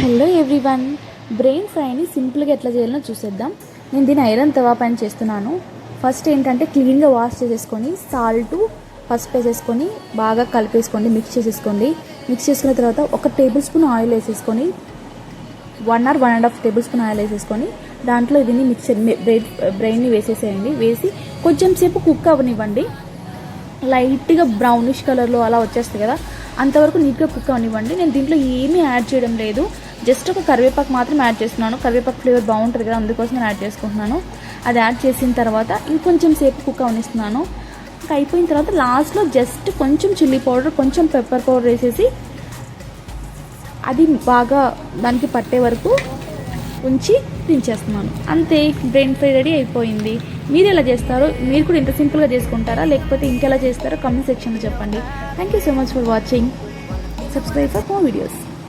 Hello everyone, brain ఫ్రైని సింపుల్గా ఎట్లా చేయాలో చూసేద్దాం. నేను దీన్ని ఐరన్ తవా పైన చేస్తున్నాను. ఫస్ట్ ఏంటంటే క్లీన్గా వాష్ చేసేసుకొని సాల్ట్ పసుపు వేసేసుకొని బాగా కలిపేసుకోండి, మిక్స్ చేసేసుకోండి. మిక్స్ చేసుకున్న తర్వాత 1 టేబుల్ స్పూన్ ఆయిల్ వేసేసుకొని 1 or 1.5 టేబుల్ స్పూన్ ఆయిల్ వేసేసుకొని దాంట్లో దీన్ని బ్రెయిన్ని వేసేసేయండి. వేసి కొంచెం సేపు కుక్ అవ్వనివ్వండి. లైట్గా బ్రౌనిష్ కలర్లో అలా వచ్చేస్తుంది కదా, అంతవరకు నీట్గా కుక్ అవనివ్వండి. నేను దీంట్లో ఏమీ యాడ్ చేయడం లేదు, జస్ట్ ఒక కరివేపాకు మాత్రం యాడ్ చేస్తున్నాను. కరివేపాకు ఫ్లేవర్ బాగుంటుంది కదా, అందుకోసం నేను యాడ్ చేసుకుంటున్నాను. అది యాడ్ చేసిన తర్వాత ఇంకొంచెం సేపు కుక్ అవనిస్తున్నాను. ఇంకా అయిపోయిన తర్వాత లాస్ట్లో జస్ట్ కొంచెం చిల్లీ పౌడర్, కొంచెం పెప్పర్ పౌడర్ వేసేసి అది బాగా దానికి పట్టే వరకు ఉంచి దించేస్తున్నాను. అంతే, బ్రెయిన్ ఫ్రై రెడీ అయిపోయింది. మీరు ఎలా చేస్తారో, మీరు కూడా ఇంత సింపుల్గా చేసుకుంటారా లేకపోతే ఇంకెలా చేస్తారో కామెంట్ సెక్షన్లో చెప్పండి. Thank you so much for watching. Subscribe for more videos.